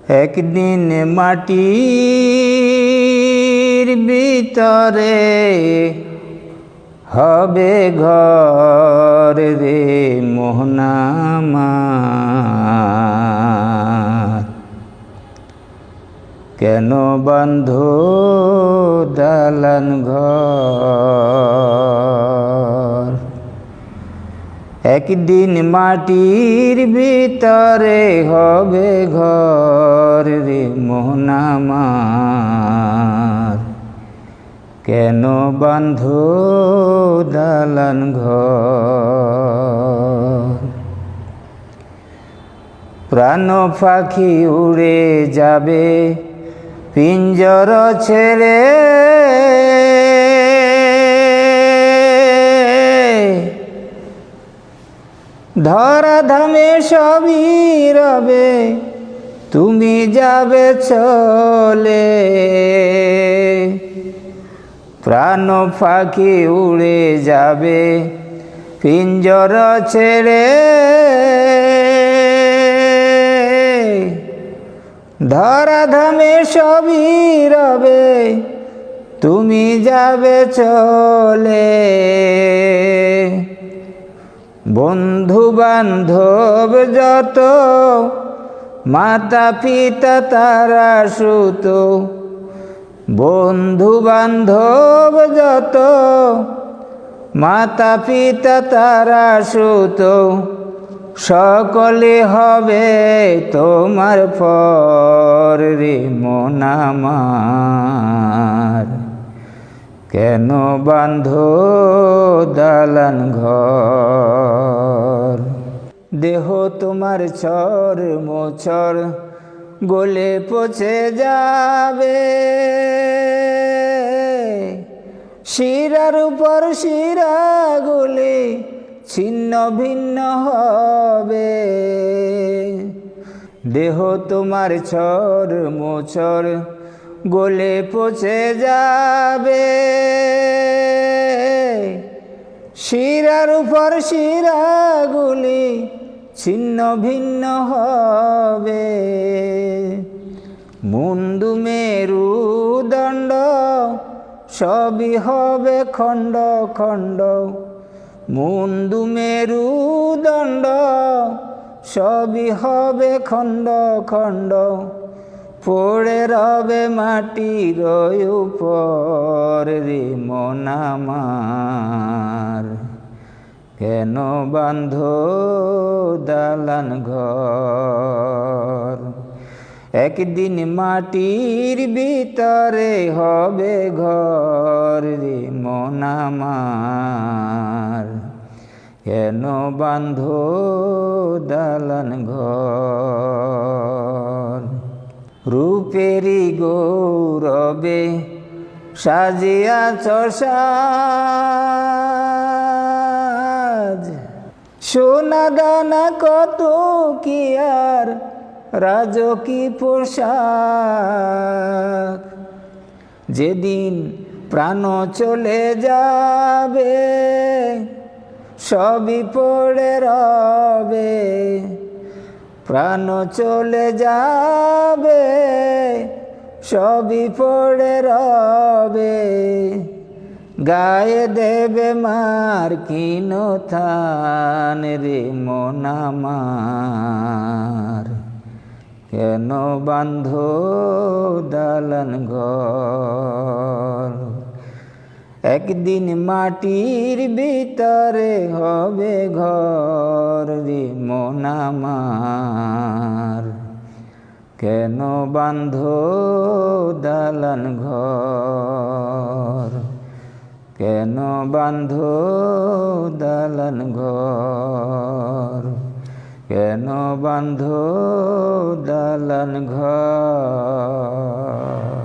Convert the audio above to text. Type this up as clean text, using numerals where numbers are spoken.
একদিন মাটির ভিতরে হবে ঘর রে মোহনা আমার। কেন বাঁধো দালান ঘর? একদিন মাটির ভিতরে হবে ঘর রে মোহনা আমার। কেন বাঁধো দালান ঘর? প্রাণ পাখি উড়ে যাবে পিঞ্জর ছেড়ে, ধরা ধামে সবই রবে তুমি যাবে চলে। প্রাণ পাখি উড়ে যাবে পিঞ্জর ছেড়ে, ধরা ধামে সবই রবে তুমি যাবে চলে। বন্ধু বান্ধব যত মাতা পিতা তারা সুত, বন্ধু বান্ধব যত মাতা পিতা তারা সুত, সকলে হবে তোমার পর রে মন আমার। কেন বাঁধো দালান ঘর? দেহ তোমার ছর মোছর গলে পচে যাবে, শিরার উপর শিরা গলে ছিন্ন ভিন্ন হবে। দেহ তোমার ছর মোছর গলে পচে যাবে, শিরার উপর শিরা গুলি ছিন্ন ভিন্ন হবে। মুন্ডু মেরুদণ্ড সবই হবে খণ্ড খণ্ড, মুন্ডু মেরুদণ্ড সবই হবে খণ্ড খণ্ড। পড়ে রবে মাটির উপর রে মন আমার। কেন বাঁধো দালান ঘর? একদিন মাটির ভিতরে হবে ঘর রে মন আমার। কেন বাঁধো দালান ঘর? রূপেরি গৌরবে সাজিয়াছ সাজ, সোনা দানা কত কি আর রাজকী পোশাক। যেদিন প্রাণ চলে যাবে সবই পড়ে রবে, প্রাণ চলে যাবে সবই পড়ে রবে। গায়ে দেবে মার কিন থান রে মন আমার। কেন বাঁধো দালান ঘর? একদিন মাটির ভিতরে হবে ঘর রে মন আমার। কেন বাঁধো দালান ঘর? কেন বাঁধো দালান ঘর? কেন বাঁধো দালান ঘর?